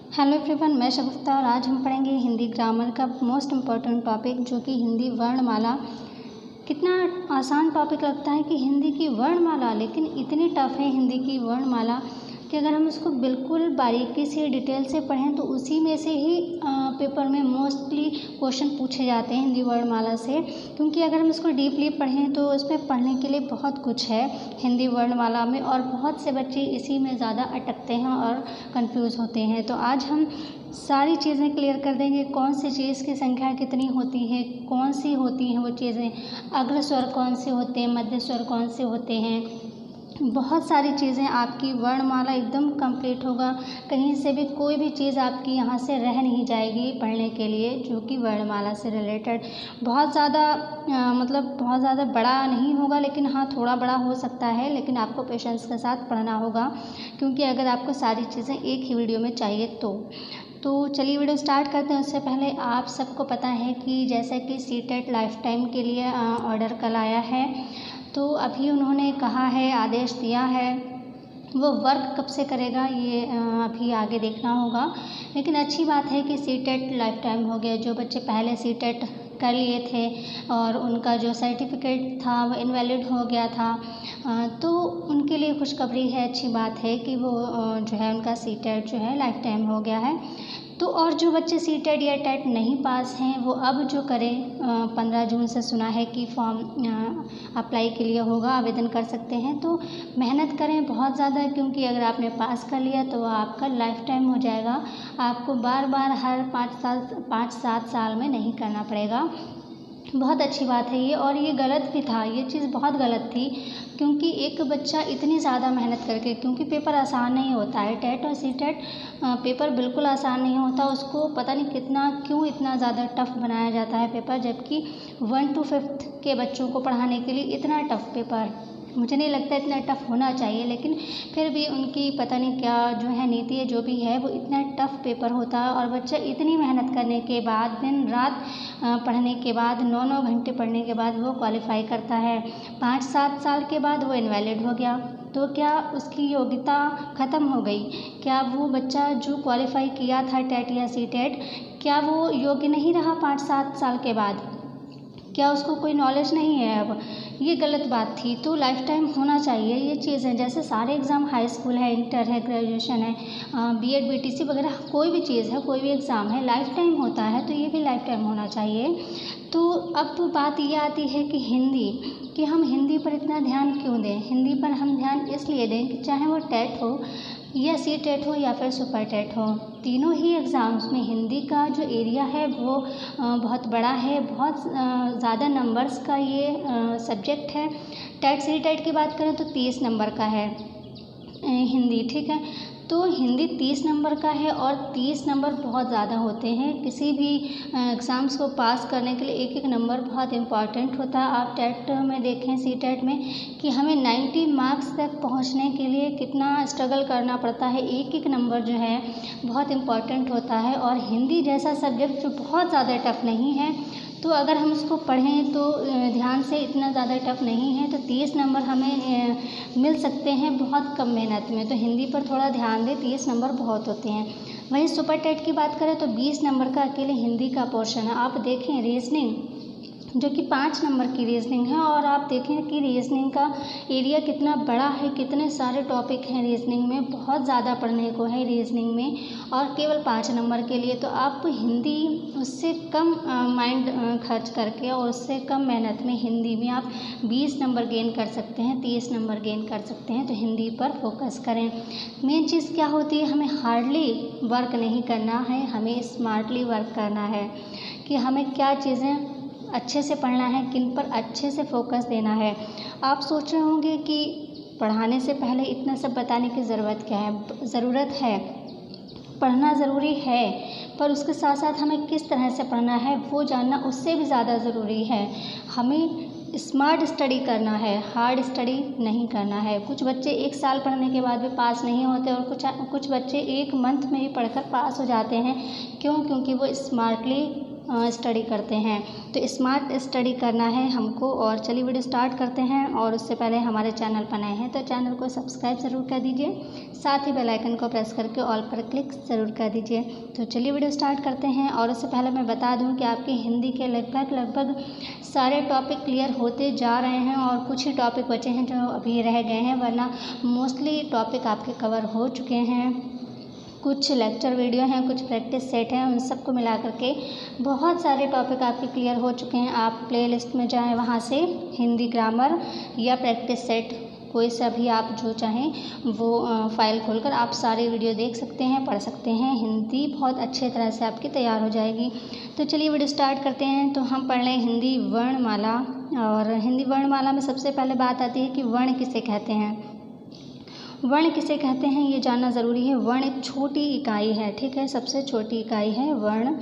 Hello everyone, मैं शगुफ्ता और आज हम पढ़ेंगे हिंदी ग्रामर का मोस्ट इम्पॉर्टेंट टॉपिक जो कि हिंदी वर्णमाला। कितना आसान टॉपिक लगता है कि हिंदी की वर्णमाला, लेकिन इतनी टफ है हिंदी की वर्णमाला कि अगर हम उसको बिल्कुल बारीकी से डिटेल से पढ़ें तो उसी में से ही पेपर में मोस्टली क्वेश्चन पूछे जाते हैं हिंदी वर्णमाला से। क्योंकि अगर हम इसको डीपली पढ़ें तो इसमें पढ़ने के लिए बहुत कुछ है हिंदी वर्णमाला में, और बहुत से बच्चे इसी में ज़्यादा अटकते हैं और कंफ्यूज होते हैं। तो आज हम सारी चीज़ें क्लियर कर देंगे, कौन सी चीज़ की संख्या कितनी होती है, कौन सी होती हैं वो चीज़ें, अग्र स्वर कौन से होते हैं, मध्य स्वर कौन से होते हैं, बहुत सारी चीज़ें। आपकी वर्णमाला एकदम कंप्लीट होगा, कहीं से भी कोई भी चीज़ आपकी यहाँ से रह नहीं जाएगी पढ़ने के लिए जो कि वर्णमाला से रिलेटेड। बहुत ज़्यादा बहुत ज़्यादा बड़ा नहीं होगा, लेकिन हाँ थोड़ा बड़ा हो सकता है, लेकिन आपको पेशेंस के साथ पढ़ना होगा क्योंकि अगर आपको सारी चीज़ें एक ही वीडियो में चाहिए तो चलिए वीडियो स्टार्ट करते हैं। उससे पहले आप सबको पता है कि जैसा कि सीटेट लाइफ टाइम के लिए ऑर्डर कल आया है, तो अभी उन्होंने कहा है, आदेश दिया है, वो वर्क कब से करेगा ये अभी आगे देखना होगा। लेकिन अच्छी बात है कि सीटेट लाइफ टाइम हो गया। जो बच्चे पहले सीटेट कर लिए थे और उनका जो सर्टिफिकेट था वो इनवैलिड हो गया था, तो उनके लिए खुशखबरी है, अच्छी बात है कि वो जो है उनका सीटेट जो है लाइफ टाइम हो गया है। तो और जो बच्चे सीटेट या टेट नहीं पास हैं वो अब जो करें, 15 जून से सुना है कि फॉर्म अप्लाई के लिए होगा, आवेदन कर सकते हैं। तो मेहनत करें बहुत ज़्यादा, क्योंकि अगर आपने पास कर लिया तो आपका लाइफ टाइम हो जाएगा, आपको बार बार हर 5-7 साल में नहीं करना पड़ेगा। बहुत अच्छी बात है ये, और ये गलत भी था, ये चीज़ बहुत गलत थी क्योंकि एक बच्चा इतनी ज़्यादा मेहनत करके, क्योंकि पेपर आसान नहीं होता है, टेट और सीटेट पेपर बिल्कुल आसान नहीं होता, उसको पता नहीं क्यों इतना ज़्यादा टफ बनाया जाता है पेपर, जबकि 1 to 5th के बच्चों को पढ़ाने के लिए इतना टफ पेपर मुझे नहीं लगता इतना टफ होना चाहिए, लेकिन फिर भी उनकी पता नहीं क्या जो है नीति है, जो भी है वो इतना टफ पेपर होता है। और बच्चा इतनी मेहनत करने के बाद, दिन रात पढ़ने के बाद, 9-9 घंटे पढ़ने के बाद वो क्वालिफाई करता है। 5-7 साल के बाद वो इनवैलिड हो गया, तो क्या उसकी योग्यता ख़त्म हो गई? क्या वो बच्चा जो क्वालिफाई किया था टेट या सीटेट, क्या वो योग्य नहीं रहा 5-7 साल के बाद? क्या उसको कोई नॉलेज नहीं है अब? ये गलत बात थी। तो लाइफ टाइम होना चाहिए ये चीज़ें, जैसे सारे एग्ज़ाम, हाई स्कूल है, इंटर है, ग्रेजुएशन है, बीएड बीटीसी वगैरह कोई भी चीज़ है, कोई भी एग्ज़ाम है, लाइफ टाइम होता है, तो ये भी लाइफ टाइम होना चाहिए। तो अब बात ये आती है कि हिंदी, कि हम हिंदी पर इतना ध्यान क्यों दें? हिंदी पर हम ध्यान इसलिए दें कि चाहे वो टेट हो या सीटेट हो या फिर सुपर टेट हो, तीनों ही एग्ज़ाम्स में हिंदी का जो एरिया है वो बहुत बड़ा है, बहुत ज़्यादा नंबर्स का ये सब्जेक्ट है। टेट सीटेट की बात करें तो 30 नंबर का है हिंदी, ठीक है। तो हिंदी 30 नंबर का है और 30 नंबर बहुत ज़्यादा होते हैं। किसी भी एग्ज़ाम्स को पास करने के लिए एक एक नंबर बहुत इम्पॉर्टेंट होता है। आप टेट में देखें, सीटेट में, कि हमें 90 मार्क्स तक पहुंचने के लिए कितना स्ट्रगल करना पड़ता है। एक एक नंबर जो है बहुत इम्पॉर्टेंट होता है, और हिंदी जैसा सब्जेक्ट जो बहुत ज़्यादा टफ नहीं है, तो अगर हम उसको पढ़ें तो ध्यान से, इतना ज़्यादा टफ नहीं है, तो 30 नंबर हमें मिल सकते हैं बहुत कम मेहनत में। तो हिंदी पर थोड़ा ध्यान दें, 30 नंबर बहुत होते हैं। वहीं सुपर टेट की बात करें तो 20 नंबर का अकेले हिंदी का पोर्शन है। आप देखें रीजनिंग जो कि 5 नंबर की रीजनिंग है, और आप देखें कि रीजनिंग का एरिया कितना बड़ा है, कितने सारे टॉपिक हैं रीजनिंग में, बहुत ज़्यादा पढ़ने को है रीजनिंग में, और केवल 5 नंबर के लिए। तो आप हिंदी उससे कम माइंड खर्च करके और उससे कम मेहनत में हिंदी में आप 20 नंबर गेन कर सकते हैं, 30 नंबर गेन कर सकते हैं। तो हिंदी पर फोकस करें। मेन चीज़ क्या होती है, हमें हार्डली वर्क नहीं करना है, हमें स्मार्टली वर्क करना है, कि हमें क्या चीज़ें अच्छे से पढ़ना है, किन पर अच्छे से फोकस देना है। आप सोच रहे होंगे कि पढ़ाने से पहले इतना सब बताने की ज़रूरत क्या है? ज़रूरत है, पढ़ना ज़रूरी है, पर उसके साथ साथ हमें किस तरह से पढ़ना है वो जानना उससे भी ज़्यादा ज़रूरी है। हमें स्मार्ट स्टडी करना है, हार्ड स्टडी नहीं करना है। कुछ बच्चे 1 साल पढ़ने के बाद भी पास नहीं होते, और कुछ बच्चे 1 मंथ में ही पढ़कर पास हो जाते हैं। क्यों? क्योंकि वो स्मार्टली स्टडी करते हैं। तो स्मार्ट स्टडी करना है हमको। और चलिए वीडियो स्टार्ट करते हैं। और उससे पहले हमारे चैनल पर नए हैं तो चैनल को सब्सक्राइब ज़रूर कर दीजिए, साथ ही बेल आइकन को प्रेस करके ऑल पर क्लिक ज़रूर कर दीजिए। तो चलिए वीडियो स्टार्ट करते हैं। और उससे पहले मैं बता दूं कि आपके हिंदी के लगभग सारे टॉपिक क्लियर होते जा रहे हैं और कुछ ही टॉपिक बचे हैं जो अभी रह गए हैं, वरना मोस्टली टॉपिक आपके कवर हो चुके हैं। कुछ लेक्चर वीडियो हैं, कुछ प्रैक्टिस सेट हैं, उन सबको मिला करके बहुत सारे टॉपिक आपके क्लियर हो चुके हैं। आप प्लेलिस्ट में जाएं, वहाँ से हिंदी ग्रामर या प्रैक्टिस सेट कोई सा भी आप जो चाहें वो फाइल खोलकर आप सारे वीडियो देख सकते हैं, पढ़ सकते हैं। हिंदी बहुत अच्छे तरह से आपकी तैयार हो जाएगी। तो चलिए वीडियो स्टार्ट करते हैं। तो हम पढ़ लें हिंदी वर्णमाला। और हिंदी वर्णमाला में सबसे पहले बात आती है कि वर्ण किसे कहते हैं। वर्ण किसे कहते हैं ये जानना ज़रूरी है। वर्ण एक छोटी इकाई है, ठीक है, सबसे छोटी इकाई है वर्ण।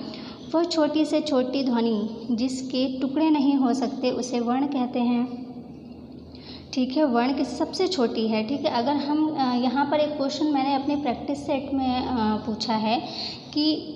वह छोटी से छोटी ध्वनि जिसके टुकड़े नहीं हो सकते उसे वर्ण कहते हैं, ठीक है। वर्ण की सबसे छोटी है, ठीक है। अगर हम यहाँ पर एक क्वेश्चन मैंने अपने प्रैक्टिस सेट में पूछा है कि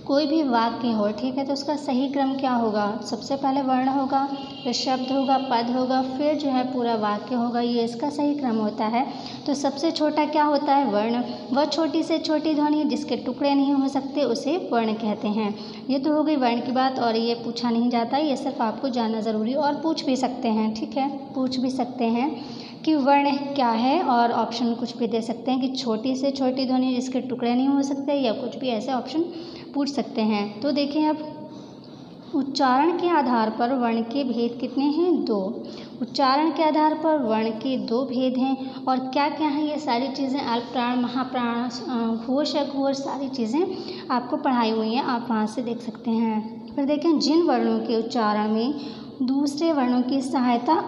कोई भी वाक्य हो, ठीक है, तो उसका सही क्रम क्या होगा। सबसे पहले वर्ण होगा, फिर शब्द होगा, पद होगा, फिर जो है पूरा वाक्य होगा, ये इसका सही क्रम होता है। तो सबसे छोटा क्या होता है, वर्ण। वह छोटी से छोटी ध्वनि जिसके टुकड़े नहीं हो सकते उसे वर्ण कहते हैं। ये तो हो गई वर्ण की बात, और ये पूछा नहीं जाता, ये सिर्फ आपको जानना ज़रूरी। और पूछ भी सकते हैं, ठीक है, पूछ भी सकते हैं कि वर्ण क्या है, और ऑप्शन कुछ भी दे सकते हैं कि छोटी से छोटी ध्वनि जिसके टुकड़े नहीं हो सकते, या कुछ भी ऐसे ऑप्शन पूछ सकते हैं। तो देखें अब उच्चारण के आधार पर वर्ण के भेद कितने हैं, 2। उच्चारण के आधार पर वर्ण के 2 भेद हैं। और क्या क्या हैं ये सारी चीज़ें, अल्पप्राण, महाप्राण, घोष, अघोष, सारी चीज़ें आपको पढ़ाई हुई हैं, आप वहाँ से देख सकते हैं। फिर देखें जिन वर्णों के उच्चारण में दूसरे वर्णों की सहायता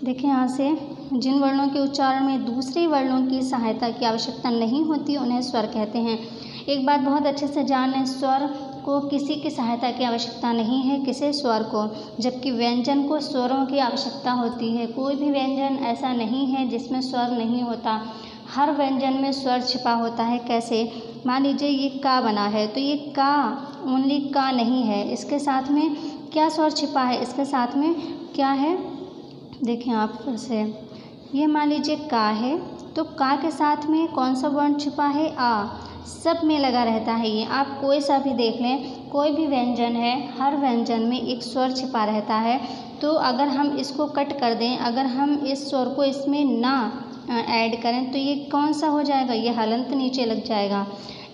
देखें यहाँ से, जिन वर्णों के उच्चारण में दूसरे वर्णों की सहायता की आवश्यकता नहीं होती उन्हें स्वर कहते हैं। एक बात बहुत अच्छे से जान लें, स्वर को किसी की सहायता की आवश्यकता नहीं है, किसे, स्वर को। जबकि व्यंजन को स्वरों की आवश्यकता होती है। कोई भी व्यंजन ऐसा नहीं है जिसमें स्वर नहीं होता, हर व्यंजन में स्वर छिपा होता है। कैसे, मान लीजिए ये का बना है, तो ये का ओनली का नहीं है, इसके साथ में क्या स्वर छिपा है, इसके साथ में क्या है, देखें आप फिर से, ये मान लीजिए का है, तो का के साथ में कौन सा वर्ण छिपा है, आ। सब में लगा रहता है ये, आप कोई सा भी देख लें, कोई भी व्यंजन है, हर व्यंजन में एक स्वर छिपा रहता है। तो अगर हम इसको कट कर दें, अगर हम इस स्वर को इसमें ना ऐड करें तो ये कौन सा हो जाएगा, ये हलंत नीचे लग जाएगा,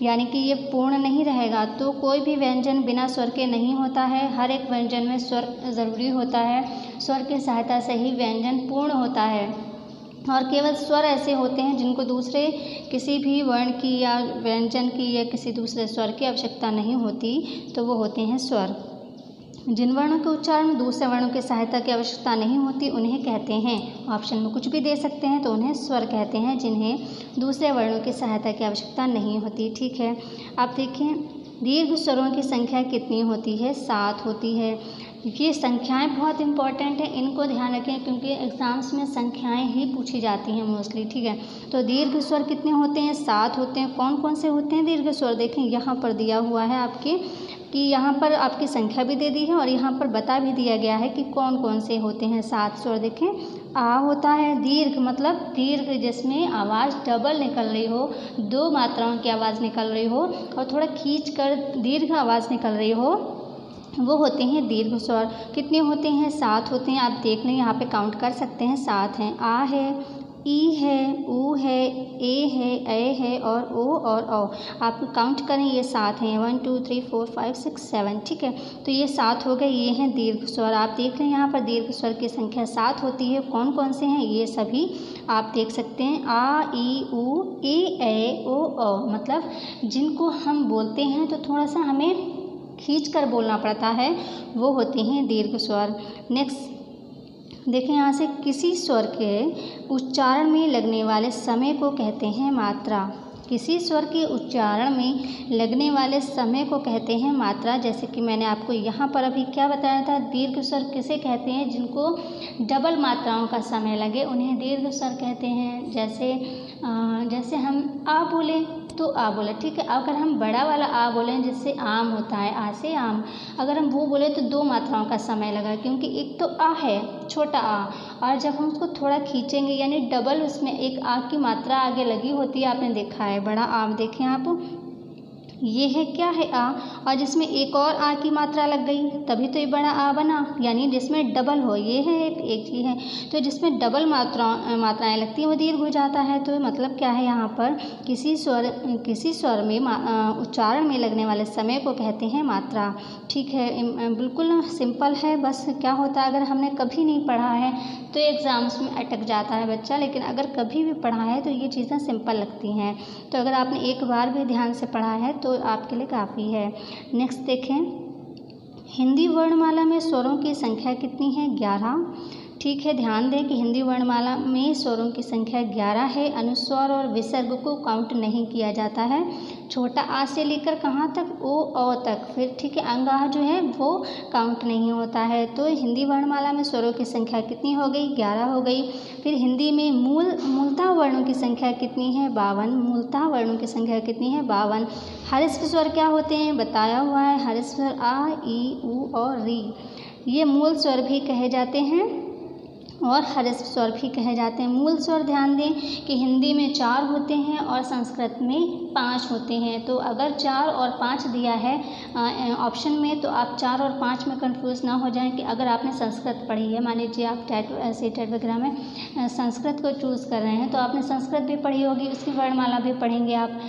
यानी कि ये पूर्ण नहीं रहेगा। तो कोई भी व्यंजन बिना स्वर के नहीं होता है, हर एक व्यंजन में स्वर ज़रूरी होता है। स्वर की सहायता से ही व्यंजन पूर्ण होता है। और केवल स्वर ऐसे होते हैं जिनको दूसरे किसी भी वर्ण की या व्यंजन की या किसी दूसरे स्वर की आवश्यकता नहीं होती, तो वो होते हैं स्वर। जिन वर्णों के उच्चारण में दूसरे वर्णों की सहायता की आवश्यकता नहीं होती उन्हें कहते हैं, ऑप्शन में कुछ भी दे सकते हैं, तो उन्हें स्वर कहते हैं जिन्हें दूसरे वर्णों की सहायता की आवश्यकता नहीं होती, ठीक है। आप देखें दीर्घ स्वरों की संख्या कितनी होती है, 7 होती है। ये संख्याएं बहुत इंपॉर्टेंट है, इनको ध्यान रखें क्योंकि एग्ज़ाम्स में संख्याएं ही पूछी जाती हैं मोस्टली, ठीक है। तो दीर्घ स्वर कितने होते हैं, 7 होते हैं। कौन कौन से होते हैं दीर्घ स्वर, देखें यहाँ पर दिया हुआ है आपके, कि यहाँ पर आपकी संख्या भी दे दी है और यहाँ पर बता भी दिया गया है कि कौन कौन से होते हैं 7 स्वर। देखें आ होता है दीर्घ, मतलब दीर्घ जिसमें आवाज़ डबल निकल रही हो, 2 मात्राओं की आवाज़ निकल रही हो और थोड़ा खींच कर दीर्घ आवाज़ निकल रही हो, वो होते हैं दीर्घ स्वर। कितने होते हैं, 7 होते हैं। आप देख लें यहाँ पे काउंट कर सकते हैं, 7 हैं। आ है, ई है, ऊ है, ए है और ओ और औ। आप काउंट करें, ये 7 हैं, 1 2 3 4 5 6 7, ठीक है। तो ये 7 हो गए, ये हैं दीर्घ स्वर। आप देख लें यहाँ पर दीर्घ स्वर की संख्या 7 होती है। कौन कौन से हैं, ये सभी आप देख सकते हैं, आ, ई, ऊ, ए, ओ, औ। मतलब जिनको हम बोलते हैं तो थोड़ा सा हमें खींच कर बोलना पड़ता है, वो होते हैं दीर्घ स्वर। नेक्स्ट देखें यहाँ से, किसी स्वर के उच्चारण में लगने वाले समय को कहते हैं मात्रा। किसी स्वर के उच्चारण में लगने वाले समय को कहते हैं मात्रा। जैसे कि मैंने आपको यहाँ पर अभी क्या बताया था, दीर्घ स्वर किसे कहते हैं, जिनको डबल मात्राओं का समय लगे उन्हें दीर्घ स्वर कहते हैं। जैसे हम आ बोले तो आ बोला, ठीक है। अगर हम बड़ा वाला आ बोलें जिससे आम होता है, आ से आम, अगर हम वो बोले तो 2 मात्राओं का समय लगा, क्योंकि एक तो आ है छोटा आ, और जब हम उसको थोड़ा खींचेंगे यानी डबल उसमें एक आ की मात्रा आगे लगी होती है, आपने देखा है। बड़ा आम देखें आप, ये है क्या है आ, और जिसमें एक और आ की मात्रा लग गई तभी तो ये बड़ा आ बना, यानी जिसमें डबल हो, ये है एक चीज़ है। तो जिसमें डबल मात्राएं लगती हैं वो दीर्घ हो जाता है। तो मतलब क्या है, यहाँ पर किसी स्वर में उच्चारण में लगने वाले समय को कहते हैं मात्रा, ठीक है। बिल्कुल सिंपल है। बस क्या होता है, अगर हमने कभी नहीं पढ़ा है तो एग्ज़ाम्स में अटक जाता है बच्चा, लेकिन अगर कभी भी पढ़ा है तो ये चीज़ें सिंपल लगती हैं। तो अगर आपने एक बार भी ध्यान से पढ़ा है तो आपके लिए काफ़ी है। नेक्स्ट देखें, हिंदी वर्णमाला में स्वरों की संख्या कितनी है? 11, ठीक है। ध्यान दें कि हिंदी वर्णमाला में स्वरों की संख्या 11 है। अनुस्वार और विसर्ग को काउंट नहीं किया जाता है, छोटा आ से लेकर कहाँ तक, ओ औ तक, फिर ठीक है अंगाह जो है वो काउंट नहीं होता है। तो हिंदी वर्णमाला में स्वरों की संख्या कितनी हो गई? 11 हो गई। फिर हिंदी में मूलतः वर्णों की संख्या कितनी है? 52। मूलतः वर्णों की संख्या कितनी है? 52। हर्ष स्वर क्या होते हैं? बताया हुआ है। हर्ष स्वर आ, ई, उ और री, ये मूल स्वर भी कहे जाते हैं और हर्ष स्वर भी कहे जाते हैं। मूल स्वर ध्यान दें कि हिंदी में 4 होते हैं और संस्कृत में 5 होते हैं। तो अगर 4 और 5 दिया है ऑप्शन में, तो आप 4 और 5 में कंफ्यूज ना हो जाएं कि अगर आपने संस्कृत पढ़ी है, मान लीजिए आप टेट वगैरह में संस्कृत को चूज़ कर रहे हैं, तो आपने संस्कृत भी पढ़ी होगी, उसकी वर्णमाला भी पढ़ेंगे आप।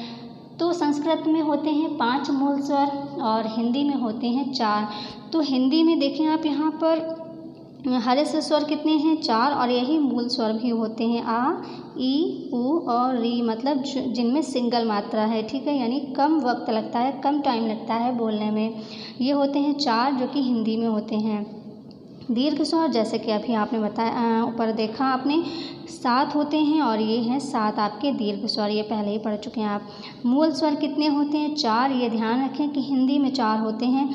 तो संस्कृत में होते हैं 5 मूल स्वर और हिंदी में होते हैं 4। तो हिंदी में देखें आप, यहाँ पर हर्ष स्वर कितने हैं? 4, और यही मूल स्वर भी होते हैं आ, ई, उ और री, मतलब जिनमें सिंगल मात्रा है, ठीक है, यानी कम वक्त लगता है, कम टाइम लगता है बोलने में। ये होते हैं 4 जो कि हिंदी में होते हैं। दीर्घ स्वर जैसे कि अभी आपने बताया, ऊपर देखा आपने, 7 होते हैं और ये हैं 7 आपके दीर्घ स्वर, ये पहले ही पढ़ चुके हैं आप। मूल स्वर कितने होते हैं? 4। ये ध्यान रखें कि हिंदी में 4 होते हैं,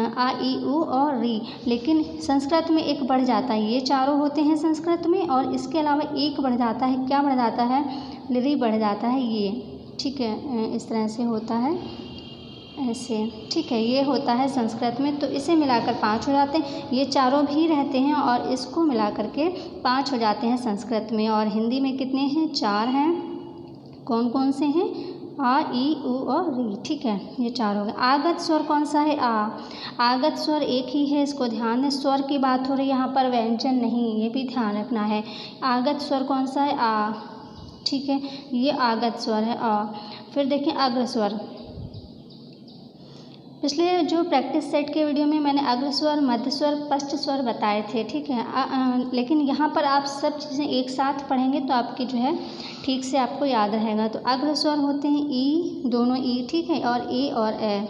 आ, ई, उ और री, लेकिन संस्कृत में एक बढ़ जाता है, ये चारों होते हैं संस्कृत में, और इसके अलावा एक बढ़ जाता है, क्या बढ़ जाता है? री बढ़ जाता है, ये, ठीक है, इस तरह से होता है, ऐसे, ठीक है, ये होता है संस्कृत में। तो इसे मिलाकर 5 हो जाते हैं, ये चारों भी रहते हैं और इसको मिला करके 5 हो जाते हैं संस्कृत में। और हिंदी में कितने हैं? 4 हैं। कौन कौन से हैं? आ, ई, उ और री, ठीक है, ये 4 हो गए। आगत स्वर कौन सा है? आ। आगत स्वर एक ही है, इसको ध्यान दें, स्वर की बात हो रही है यहाँ पर, व्यंजन नहीं, ये भी ध्यान रखना है। आगत स्वर कौन सा है? आ, ठीक है, ये आगत स्वर है आ। फिर देखें अग्र स्वर, पिछले जो प्रैक्टिस सेट के वीडियो में मैंने अग्र स्वर, मध्य स्वर, पश्च स्वर बताए थे, ठीक है, लेकिन यहाँ पर आप सब चीज़ें एक साथ पढ़ेंगे तो आपकी जो है ठीक से आपको याद रहेगा। तो अग्र स्वर होते हैं ई, दोनों ई, ठीक है, और ए और ए,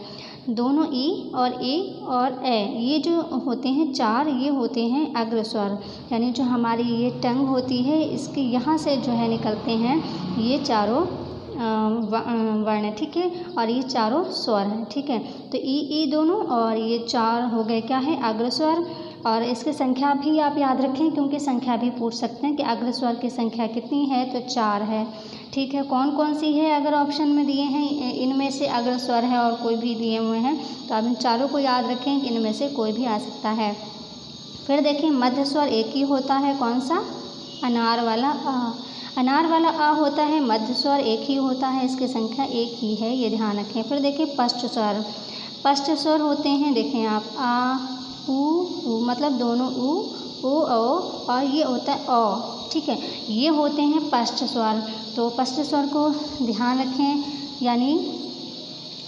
दोनों ई और ए और ए, ये जो होते हैं 4, ये होते हैं अग्र स्वर, यानी जो हमारी ये टंग होती है इसके यहाँ से जो है निकलते हैं ये चारों वर्ण, ठीक है, और ये चारों स्वर हैं, ठीक है। तो ई दोनों और ये 4 हो गए क्या है? अग्र स्वर। और इसकी संख्या भी आप याद रखें, क्योंकि संख्या भी पूछ सकते हैं कि अग्र स्वर की संख्या कितनी है, तो 4 है, ठीक है। कौन कौन सी है? अगर ऑप्शन में दिए हैं इनमें से अग्र स्वर है और कोई भी दिए हुए हैं तो आप इन चारों को याद रखें कि इनमें से कोई भी आ सकता है। फिर देखें मध्य स्वर एक ही होता है, कौन सा? अनार वाला आ। अनार वाला आ होता है, मध्य स्वर एक ही होता है, इसकी संख्या एक ही है, ये ध्यान रखें। फिर देखें पश्च स्वर, पश्च स्वर होते हैं, देखें आप, आ, उ, मतलब दोनों उ, ओ, और ये होता है ओ, ठीक है, ये होते हैं पश्च स्वर। तो पश्च स्वर को ध्यान रखें, यानी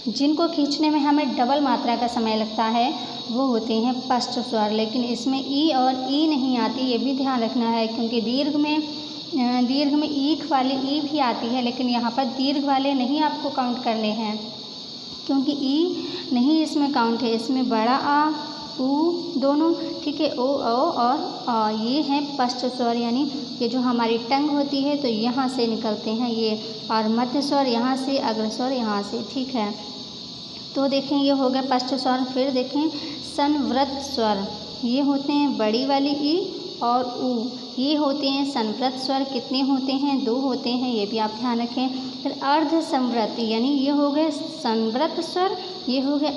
जिनको खींचने में हमें डबल मात्रा का समय लगता है वो होते हैं पश्च स्वर, लेकिन इसमें ई और ई नहीं आती, ये भी ध्यान रखना है, क्योंकि दीर्घ में ईख वाली ई भी आती है, लेकिन यहाँ पर दीर्घ वाले नहीं आपको काउंट करने हैं, क्योंकि ई नहीं इसमें काउंट है, इसमें बड़ा आ, उ दोनों, ठीक है, ओ और आ, ये हैं पश्च स्वर, यानी ये जो हमारी टंग होती है तो यहाँ से निकलते हैं ये, और मध्य स्वर यहाँ से, अग्र स्वर यहाँ से, ठीक है। तो देखें ये हो गया पश्च स्वर। फिर देखें संवृत स्वर, ये होते हैं बड़ी वाली ई और ऊ, ये होते हैं संवृत स्वर। कितने होते हैं? 2 होते हैं, ये भी आप ध्यान रखें। फिर अर्ध संवृत, यानी ये हो गए संवृत स्वर, ये हो गए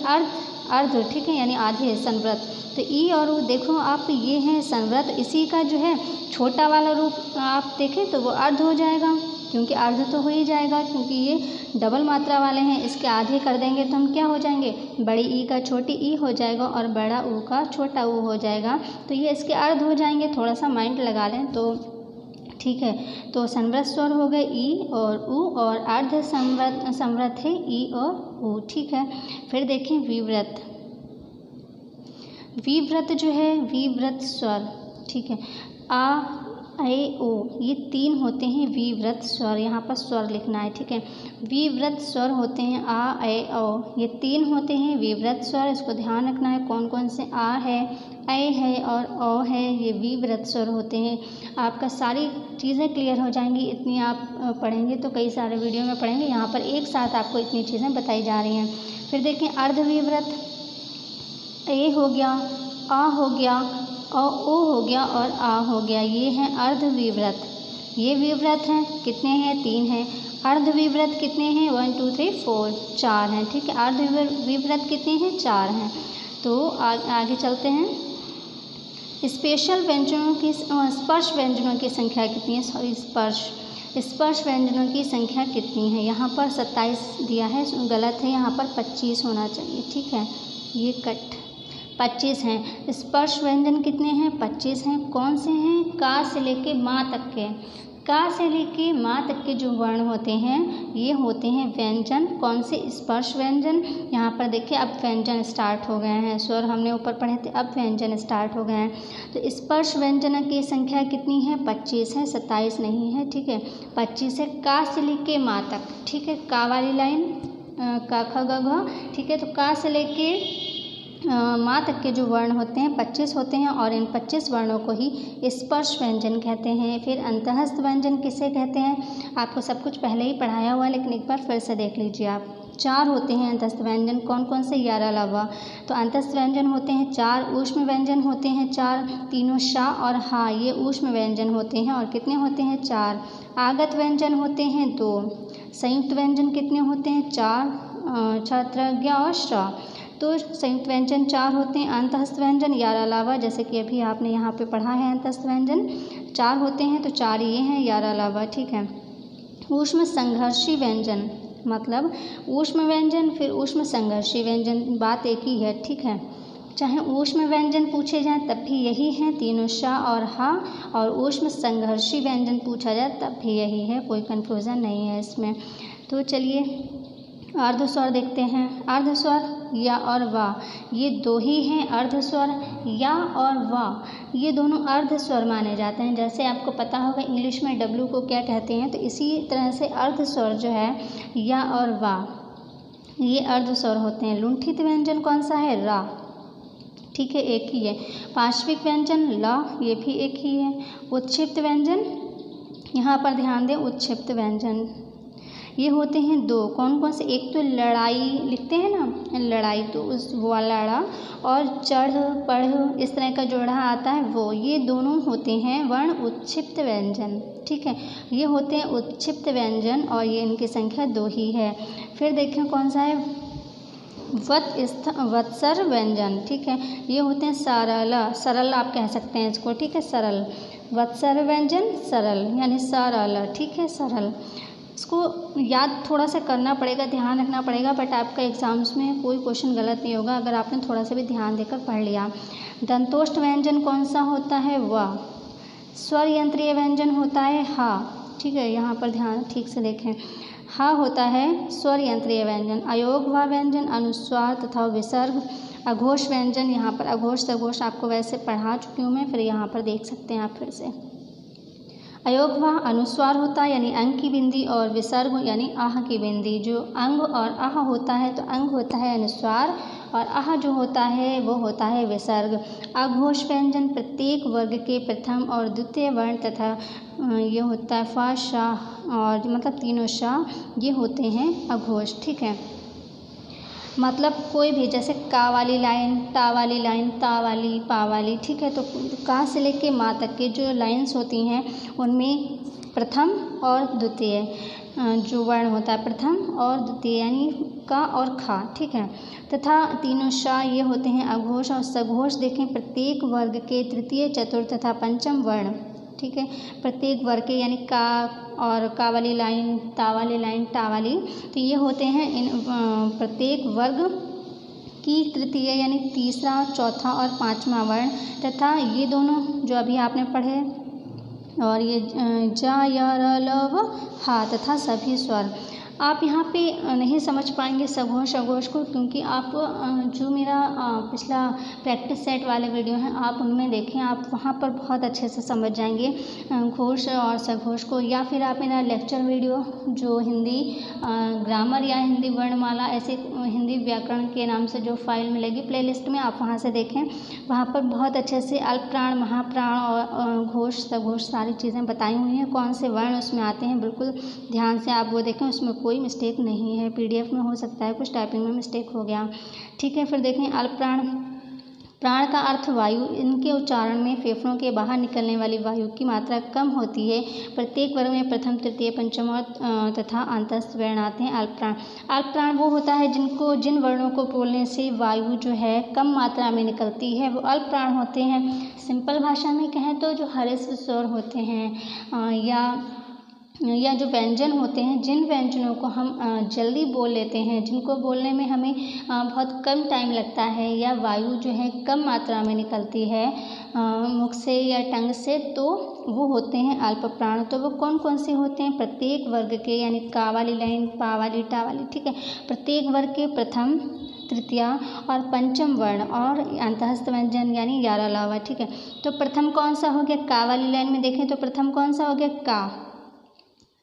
अर्ध, ठीक है, यानी आधे संवृत। तो ई और ऊ देखो आप, ये हैं संवृत। इसी का जो है छोटा वाला रूप आप देखें तो वो अर्ध हो जाएगा, क्योंकि अर्ध तो हो ही जाएगा, क्योंकि ये डबल मात्रा वाले हैं। इसके आधे कर देंगे तो हम क्या हो जाएंगे? बड़ी ई का छोटी ई हो जाएगा और बड़ा ऊ का छोटा ऊ हो जाएगा। तो ये इसके अर्ध हो जाएंगे। थोड़ा सा माइंड लगा लें तो ठीक है। तो संवृत स्वर हो गए ई और ऊ, और अर्ध संवृत है ई और ऊ, ठीक है। फिर देखें विव्रत। विव्रत जो है विव्रत स्वर, ठीक है, आ ए ओ, ये 3 होते हैं विव्रत स्वर। यहाँ पर स्वर लिखना है, ठीक है। विव्रत स्वर होते हैं आ ए ओ, ये 3 होते हैं विव्रत स्वर। इसको ध्यान रखना है कौन कौन से आ है, ए है और ओ है, ये विव्रत स्वर होते हैं। आपका सारी चीज़ें क्लियर हो जाएंगी, इतनी आप पढ़ेंगे तो कई सारे वीडियो में पढ़ेंगे। यहाँ पर एक साथ आपको इतनी चीज़ें बताई जा रही हैं। फिर देखें अर्धविव्रत, ए हो गया, आ हो गया, और ओ हो गया और आ हो गया, ये हैं अर्धविव्रत। ये विव्रत हैं, कितने हैं? 3 हैं। अर्धविव्रत कितने हैं? 1 2 3 4, 4 हैं, ठीक है। अर्धविव्रत कितने हैं? 4 हैं। तो आगे चलते हैं। स्पेशल व्यंजनों की स्पर्श व्यंजनों की संख्या कितनी है? सॉरी, स्पर्श व्यंजनों की संख्या कितनी है? यहाँ पर 27 दिया है, गलत है, यहाँ पर 25 होना चाहिए, ठीक है। ये कट 25 हैं। स्पर्श व्यंजन कितने हैं? 25 हैं। कौन से हैं? का से लेके माँ तक के। का से लेके माँ तक के जो वर्ण होते हैं ये होते हैं व्यंजन। कौन से? स्पर्श व्यंजन। यहाँ पर देखिए अब व्यंजन स्टार्ट हो गए हैं। स्वर हमने ऊपर पढ़े थे, अब व्यंजन स्टार्ट हो गए हैं। तो स्पर्श व्यंजन की संख्या कितनी है? 25 है, 27 नहीं है, ठीक है। 25 है। का से लेके माँ तक, ठीक है। का वाली लाइन का ख ग घ, ठीक है। तो का से लेके माँ तक के जो वर्ण होते हैं 25 होते हैं, और इन 25 वर्णों को ही स्पर्श व्यंजन कहते हैं। फिर अंतःस्थ व्यंजन किसे कहते हैं? आपको सब कुछ पहले ही पढ़ाया हुआ है, लेकिन एक बार फिर से देख लीजिए आप। 4 होते हैं अंतःस्थ व्यंजन। कौन कौन से? यार अलावा। तो अंतःस्थ व्यंजन होते हैं 4। ऊष्म व्यंजन होते हैं 4, तीनों शा और हा, ये ऊष्म व्यंजन होते हैं, और कितने होते हैं? 4। आगत व्यंजन होते हैं 2। संयुक्त व्यंजन कितने होते हैं? 4, छात्रज्ञ और श्र। तो संयुक्त व्यंजन 4 होते हैं। अंतःस्थ व्यंजन यार अलावा, जैसे कि अभी आपने यहाँ पे पढ़ा है, अंतःस्थ व्यंजन 4 होते हैं, तो 4 ये हैं यार अलावा, ठीक है। ऊष्म संघर्षी व्यंजन, मतलब ऊष्म व्यंजन फिर ऊष्म संघर्षी व्यंजन, बात एक ही है, ठीक है। चाहे ऊष्म व्यंजन पूछे जाएँ तब भी यही है, तीनों शा और हा, और ऊष्म संघर्षी व्यंजन पूछा जाए तब भी यही है, कोई कन्फ्यूज़न नहीं है इसमें। तो चलिए अर्धस्वर देखते हैं। अर्धस्वर या और वा, ये 2 ही हैं अर्धस्वर। या और वा ये दोनों अर्धस्वर माने जाते हैं। जैसे आपको पता होगा इंग्लिश में W को क्या कहते हैं, तो इसी तरह से अर्धस्वर जो है या और वा, ये अर्धस्वर होते हैं। लुंठित व्यंजन कौन सा है? रा, ठीक है, एक ही है। पार्श्विक व्यंजन ला, ये भी एक ही है। उत्क्षिप्त व्यंजन, यहाँ पर ध्यान दें, उत्क्षिप्त व्यंजन ये होते हैं 2। कौन कौन से? एक तो लड़ाई लिखते हैं ना, लड़ाई, तो उस वाला ड़ा, और चढ़ पढ़ इस तरह का जोड़ा आता है वो, ये दोनों होते हैं वर्ण उत्क्षिप्त व्यंजन, ठीक है। ये होते हैं उत्क्षिप्त व्यंजन, और ये इनकी संख्या 2 ही है। फिर देखें कौन सा है? वत्सर व्यंजन, ठीक है। ये होते हैं सरल आप कह सकते हैं इसको, ठीक है, सरल। वत्सर व्यंजन सरल, यानी सरल, ठीक है, सरल। इसको याद थोड़ा सा करना पड़ेगा, ध्यान रखना पड़ेगा, बट आपका एग्ज़ाम्स में कोई क्वेश्चन गलत नहीं होगा अगर आपने थोड़ा सा भी ध्यान देकर पढ़ लिया। दंतोष्ठ व्यंजन कौन सा होता है? व। स्वर यंत्रीय व्यंजन होता है हा, ठीक है, यहाँ पर ध्यान ठीक से देखें, हा होता है स्वर यंत्रीय व्यंजन। अयोगवा व्यंजन अनुस्वार तथा विसर्ग। अघोष व्यंजन, यहाँ पर अघोष सघोष आपको वैसे पढ़ा चुकी हूँ मैं, फिर यहाँ पर देख सकते हैं आप फिर से। अयोगवा अनुस्वार होता है, यानी अंग की बिंदी, और विसर्ग यानी आह की बिंदी। जो अंग और आह होता है, तो अंग होता है अनुस्वार, और आह जो होता है वो होता है विसर्ग। अघोष व्यंजन प्रत्येक वर्ग के प्रथम और द्वितीय वर्ण तथा ये होता है फा शा, और मतलब तीनों शा, ये होते हैं अघोष, ठीक है। मतलब कोई भी, जैसे का वाली लाइन, ता वाली लाइन, ता वाली, पा वाली, ठीक है। तो का से लेके मा तक के जो लाइन्स होती हैं उनमें प्रथम और द्वितीय जो वर्ण होता है, प्रथम और द्वितीय यानी का और खा, ठीक है। तथा तीनों शा ये होते हैं अघोष और सघोष। देखें प्रत्येक वर्ग के तृतीय, चतुर्थ तथा पंचम वर्ण, ठीक है। प्रत्येक वर्ग के यानी का और का वाली लाइन, ता वाली लाइन, टा वाली, तो ये होते हैं इन प्रत्येक वर्ग की तृतीय यानी तीसरा, चौथा और पांचवा वर्ण। तथा ये दोनों जो अभी आपने पढ़े और ये जा, या, र, ल, व, हा तथा सभी स्वर। आप यहाँ पे नहीं समझ पाएंगे सघोष अघोष को, क्योंकि आप जो मेरा पिछला प्रैक्टिस सेट वाले वीडियो हैं आप उनमें देखें, आप वहाँ पर बहुत अच्छे से समझ जाएंगे घोष और सघोष को। या फिर आप मेरा लेक्चर वीडियो जो हिंदी ग्रामर या हिंदी वर्णमाला ऐसे हिंदी व्याकरण के नाम से जो फाइल मिलेगी प्लेलिस्ट में, आप वहाँ से देखें। वहाँ पर बहुत अच्छे से अल्पप्राण, महाप्राण और घोष सघोष सारी चीज़ें बताई हुई हैं, कौन से वर्ण उसमें आते हैं। बिल्कुल ध्यान से आप वो देखें, उसमें कोई मिस्टेक नहीं है। पीडीएफ में हो सकता है कुछ टाइपिंग में मिस्टेक हो गया, ठीक है। फिर देखें अल्पप्राण, प्राण का अर्थ वायु। इनके उच्चारण में फेफड़ों के बाहर निकलने वाली वायु की मात्रा कम होती है। प्रत्येक वर्ग में प्रथम, तृतीय, पंचम और तथा अंतस्थ वर्ण आते हैं। अल्पप्राण, अल्पप्राण वो होता है जिन वर्णों को बोलने से वायु जो है कम मात्रा में निकलती है, वो अल्पप्राण होते हैं। सिंपल भाषा में कहें तो जो ह्रस्व स्वर होते हैं या जो व्यंजन होते हैं, जिन व्यंजनों को हम जल्दी बोल लेते हैं, जिनको बोलने में हमें बहुत कम टाइम लगता है, या वायु जो है कम मात्रा में निकलती है मुख से या टंग से, तो वो होते हैं अल्पप्राण। तो वो कौन कौन से होते हैं? प्रत्येक वर्ग के यानी का वाली लाइन, पा वाली, टा वाली, ठीक है। प्रत्येक वर्ग के प्रथम, तृतीय और पंचम वर्ण और अंतःस्थ व्यंजन यानी यारा लावा, ठीक है। तो प्रथम कौन सा हो गया? का वाली लाइन में देखें तो प्रथम कौन सा हो गया? का।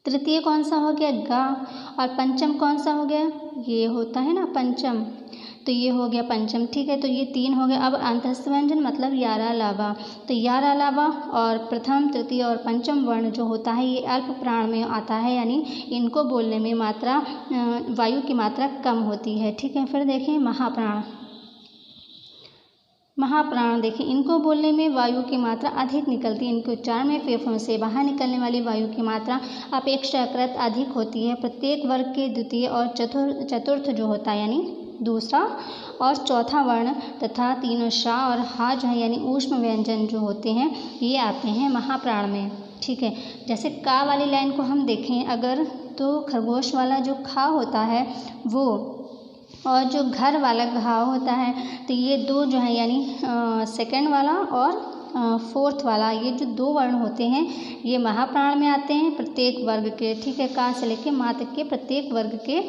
तृतीय कौन सा हो गया? गा। और पंचम कौन सा हो गया? ये होता है ना पंचम, तो ये हो गया पंचम, ठीक है। तो ये तीन हो गए। अब अंतःस्थ व्यंजन मतलब यारा लावा, तो यारा लावा और प्रथम, तृतीय और पंचम वर्ण जो होता है ये अल्प प्राण में आता है, यानी इनको बोलने में मात्रा वायु की मात्रा कम होती है, ठीक है। फिर देखें महाप्राण, महाप्राण देखें इनको बोलने में वायु की मात्रा अधिक निकलती है। इनके उच्चारण में फेफड़ों से बाहर निकलने वाली वायु की मात्रा अपेक्षाकृत अधिक होती है। प्रत्येक वर्ग के द्वितीय और चतुर्थ जो होता है यानी दूसरा और चौथा वर्ण तथा तीनों शा और हा जो है यानी ऊष्म व्यंजन जो होते हैं ये आते हैं महाप्राण में, ठीक है। जैसे का वाली लाइन को हम देखें अगर, तो खरगोश वाला जो खा होता है वो और जो घर वाला घाव होता है, तो ये दो जो है यानी सेकंड वाला और फोर्थ वाला, ये जो दो वर्ण होते हैं ये महाप्राण में आते हैं प्रत्येक वर्ग के, ठीक है। का से लेके मा तक के प्रत्येक वर्ग के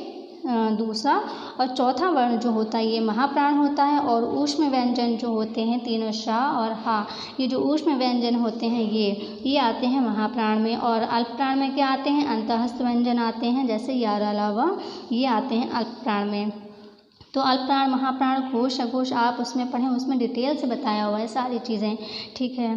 दूसरा और चौथा वर्ण जो होता है ये महाप्राण होता है। और ऊष्म व्यंजन जो होते हैं तीनों शा और हा, ये जो ऊष्म व्यंजन होते हैं ये आते हैं महाप्राण में। और अल्पप्राण में क्या आते हैं? अंतःस्थ व्यंजन आते हैं, जैसे यारा लावा, ये आते हैं अल्पप्राण में। तो अल्पप्राण, महाप्राण, घोष, अघोष आप उसमें पढ़ें, उसमें डिटेल से बताया हुआ है सारी चीज़ें, ठीक है।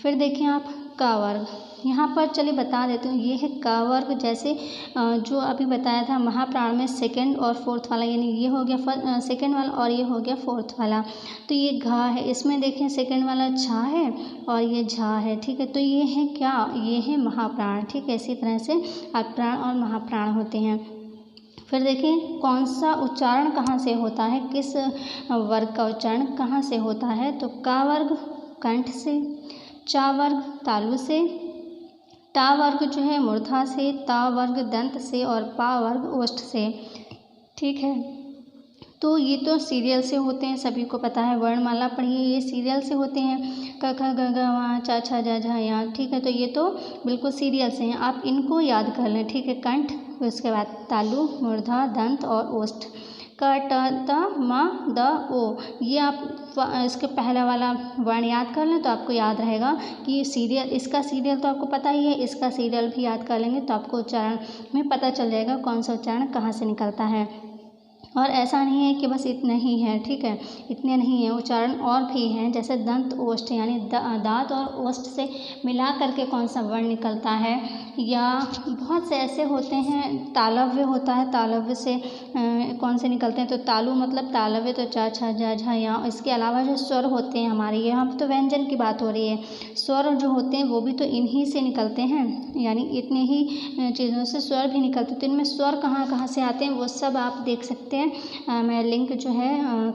फिर देखिए आप का वर्ग, यहाँ पर चलिए बता देती हूँ, ये है का वर्ग। जैसे जो अभी बताया था महाप्राण में सेकंड और फोर्थ वाला, यानी ये हो गया सेकंड वाला और ये हो गया फोर्थ वाला। तो ये घा है, इसमें देखें सेकंड वाला झा है और ये झा है, ठीक है। तो ये है क्या? ये है महाप्राण, ठीक है। इसी तरह से अल्पप्राण और महाप्राण होते हैं। फिर देखें कौन सा उच्चारण कहाँ से होता है, किस वर्ग का उच्चारण कहाँ से होता है? तो का वर्ग कंठ से, चा वर्ग तालु से, टा वर्ग जो है मूर्धा से, ता वर्ग दंत से और पा वर्ग ओष्ठ से, ठीक है। तो ये तो सीरियल से होते हैं, सभी को पता है। वर्णमाला पढ़िए, ये सीरियल से होते हैं, क ख ग घ व च छ ज झ य, ठीक है। तो ये तो बिल्कुल सीरियल से हैं, आप इनको याद कर लें, ठीक है। कंठ, उसके बाद तालु, मूर्धा, दंत और ओष्ठ। क ट त म द ओ, ये आप इसके पहला वाला वर्ण याद कर लें तो आपको याद रहेगा कि सीरियल, इसका सीरियल तो आपको पता ही है, इसका सीरियल भी याद कर लेंगे तो आपको उच्चारण में पता चल जाएगा कौन सा उच्चारण कहाँ से निकलता है। और ऐसा नहीं है कि बस इतना ही है, ठीक है, इतने नहीं है, उच्चारण और भी हैं, जैसे दंत ओष्ठ यानी दांत और ओष्ठ से मिला करके कौन सा वर्ण निकलता है, या बहुत से ऐसे होते हैं, तालव्य होता है, तालव्य से कौन से निकलते हैं, तो तालु मतलब तालव्य, तो चा छा जा झा या। इसके अलावा जो स्वर होते हैं हमारे, यहाँ पर तो व्यंजन की बात हो रही है, स्वर जो होते हैं वो भी तो इन्हीं से निकलते हैं, यानी इतने ही चीज़ों से स्वर भी निकलते हैं। तो इनमें स्वर कहाँ कहाँ से आते हैं वो सब आप देख सकते हैं। मैं लिंक जो है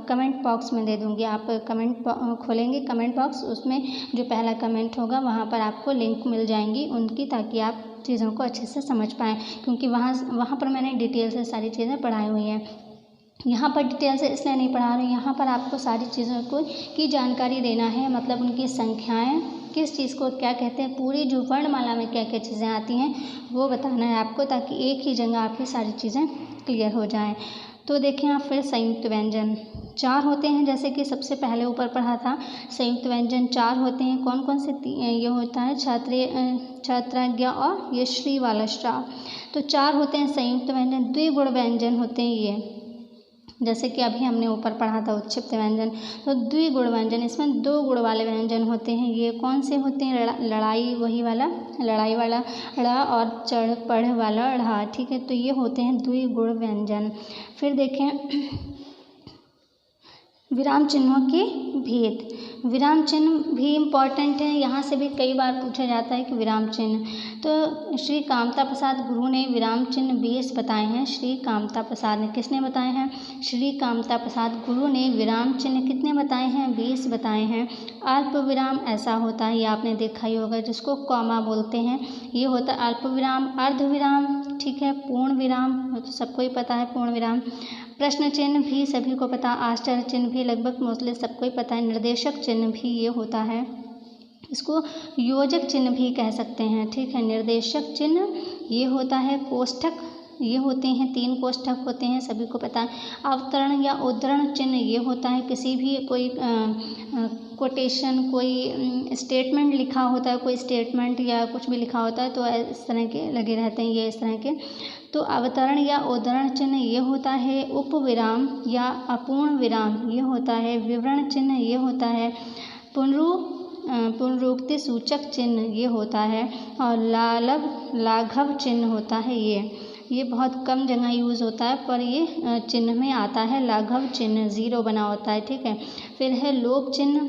कमेंट बॉक्स में दे दूँगी, आप कमेंट खोलेंगे कमेंट बॉक्स, उसमें जो पहला कमेंट होगा वहाँ पर आपको लिंक मिल जाएंगी उनकी, ताकि आप चीज़ों को अच्छे से समझ पाएँ, क्योंकि वहाँ पर मैंने डिटेल से सारी चीज़ें पढ़ाई हुई हैं। यहाँ पर डिटेल से इसलिए नहीं पढ़ा रही, यहाँ पर आपको सारी चीज़ों की जानकारी देना है, मतलब उनकी संख्याएँ किस चीज़ को क्या कहते हैं, पूरी जो वर्णमाला में क्या क्या चीज़ें आती हैं वो बताना है आपको, ताकि एक ही जगह आपकी सारी चीज़ें क्लियर हो जाएं। तो देखें आप फिर संयुक्त व्यंजन 4 होते हैं, जैसे कि सबसे पहले ऊपर पढ़ा था, संयुक्त व्यंजन 4 होते हैं। कौन कौन से? ये होता है छात्राज्ञा और ये श्री वाला श्रा, तो 4 होते हैं संयुक्त व्यंजन। द्विगुण व्यंजन होते हैं ये, जैसे कि अभी हमने ऊपर पढ़ा था उत्क्षिप्त व्यंजन, तो द्विगुण व्यंजन, इसमें 2 गुण वाले व्यंजन होते हैं। ये कौन से होते हैं? लड़ाई, वही वाला लड़ाई वाला ड़ा और चढ़ पढ़ वाला ढ़ा, ठीक है, तो ये होते हैं द्विगुण व्यंजन। फिर देखें विराम चिन्हों के भेद, विराम चिन्ह भी इम्पॉर्टेंट है, यहाँ से भी कई बार पूछा जाता है कि विराम चिन्ह, तो श्री कामता प्रसाद गुरु ने विराम चिन्ह 20 बताए हैं। श्री कामता प्रसाद ने, किसने बताए हैं? श्री कामता प्रसाद गुरु ने विराम चिन्ह कितने बताए हैं? 20 बताए हैं। अल्प विराम ऐसा होता है, ये आपने देखा ही होगा, जिसको कॉमा बोलते हैं, ये होता है अल्प विराम। अर्ध विराम, ठीक है, पूर्ण विराम तो सबको ही पता है, पूर्ण विराम। प्रश्न चिन्ह भी सभी को पता, आश्चर्य चिन्ह भी लगभग मोस्टली सबको ही पता है। निर्देशक चिन्ह भी ये होता है, इसको योजक चिन्ह भी कह सकते हैं, ठीक है। निर्देशक चिन्ह ये होता है। कोष्ठक ये होते हैं, 3 कोष्ठक होते हैं, सभी को पता है। अवतरण या उद्धरण चिन्ह ये होता है, किसी भी कोई कोटेशन, कोई स्टेटमेंट लिखा होता है, कोई स्टेटमेंट या कुछ भी लिखा होता है तो इस तरह के लगे रहते हैं, ये इस तरह के। तो अवतरण या उद्धरण चिन्ह ये होता है। उपविराम या अपूर्ण विराम ये होता है। विवरण चिन्ह ये होता है। पुनरुक्ति सूचक चिन्ह ये होता है। और लाघव चिन्ह होता है, ये बहुत कम जगह यूज़ होता है, पर ये चिन्ह में आता है। लाघव चिन्ह 0 बना होता है, ठीक है। फिर है लोप चिन्ह,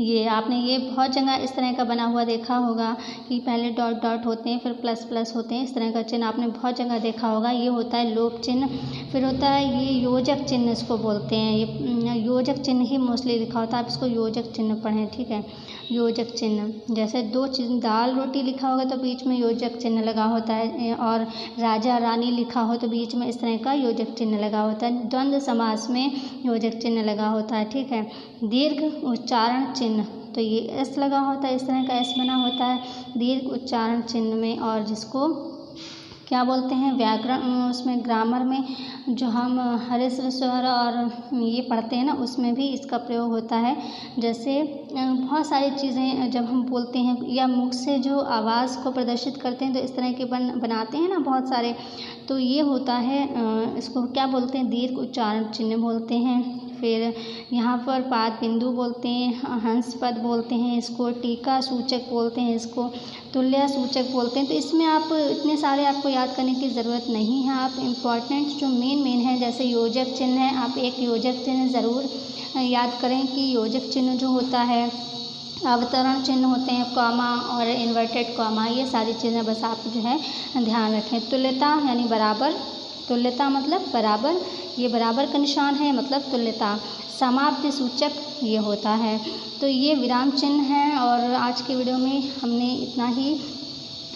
ये आपने ये बहुत जगह इस तरह का बना हुआ देखा होगा कि पहले डॉट डॉट होते हैं, फिर प्लस प्लस होते हैं, इस तरह का चिन्ह आपने बहुत जगह देखा होगा, ये होता है लोप चिन्ह। फिर होता है ये योजक चिन्ह, इसको बोलते हैं, ये योजक चिन्ह ही मोस्टली लिखा होता है, आप इसको योजक चिन्ह पढ़ें, ठीक है। योजक चिन्ह जैसे 2 चीज़ दाल रोटी लिखा होगा तो बीच में योजक चिन्ह लगा होता है, और राजा रानी लिखा हो तो बीच में इस तरह का योजक चिन्ह लगा होता है। द्वंद्व समास में योजक चिन्ह लगा होता है, ठीक है। दीर्घ उच्चारण चिन्ह, तो ये एस लगा होता है, इस तरह का एस बना होता है दीर्घ उच्चारण चिन्ह में, और जिसको क्या बोलते हैं व्याकरण, उसमें ग्रामर में जो हम हर्स्व स्वर और ये पढ़ते हैं ना, उसमें भी इसका प्रयोग होता है। जैसे बहुत सारी चीज़ें जब हम बोलते हैं या मुख से जो आवाज़ को प्रदर्शित करते हैं तो इस तरह के बनाते हैं ना बहुत सारे, तो ये होता है, इसको क्या बोलते हैं? दीर्घ उच्चारण चिन्ह बोलते हैं। फिर यहाँ पर पाद बिंदु बोलते हैं, हंस पद बोलते हैं, इसको टीका सूचक बोलते हैं, इसको तुल्य सूचक बोलते हैं। तो इसमें आप इतने सारे आपको याद करने की ज़रूरत नहीं है, आप इम्पॉर्टेंट जो मेन है, जैसे योजक चिन्ह है, आप एक योजक चिन्ह ज़रूर याद करें कि योजक चिन्ह जो होता है, अवतरण चिन्ह होते हैं, कॉमा और इन्वर्टेड कॉमा, ये सारी चीज़ें बस आप जो है ध्यान रखें। तुल्यता यानी बराबर, तुल्यता मतलब बराबर, ये बराबर का निशान है मतलब तुल्यता। समाप्ति सूचक ये होता है। तो ये विराम चिन्ह है, और आज की वीडियो में हमने इतना ही,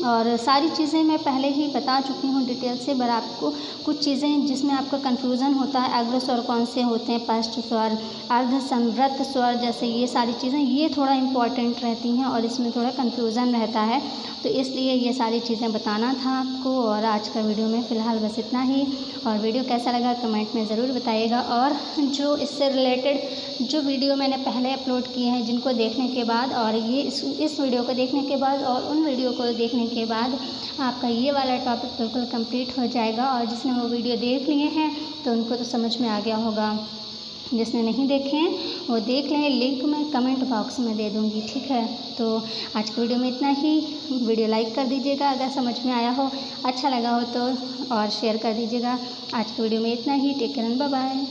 और सारी चीज़ें मैं पहले ही बता चुकी हूँ डिटेल से, पर आपको कुछ चीज़ें जिसमें आपका कन्फ्यूज़न होता है, अग्र स्वर कौन से होते हैं, पश्च स्वर, अर्ध संवृत स्वर, जैसे ये सारी चीज़ें ये थोड़ा इम्पॉर्टेंट रहती हैं और इसमें थोड़ा कन्फ्यूज़न रहता है, तो इसलिए ये सारी चीज़ें बताना था आपको। और आज का वीडियो में फ़िलहाल बस इतना ही, और वीडियो कैसा लगा कमेंट में ज़रूर बताइएगा। और जो इससे रिलेटेड जो वीडियो मैंने पहले अपलोड किए हैं, जिनको देखने के बाद और ये इस वीडियो को देखने के बाद और उन वीडियो को देखने के बाद आपका ये वाला टॉपिक बिल्कुल कंप्लीट हो जाएगा। और जिसने वो वीडियो देख लिए हैं तो उनको तो समझ में आ गया होगा, जिसने नहीं देखे हैं वो देख लें, लिंक मैं कमेंट बॉक्स में दे दूँगी, ठीक है। तो आज की वीडियो में इतना ही। वीडियो लाइक कर दीजिएगा अगर समझ में आया हो, अच्छा लगा हो तो, और शेयर कर दीजिएगा। आज की वीडियो में इतना ही। Take care and bye bye.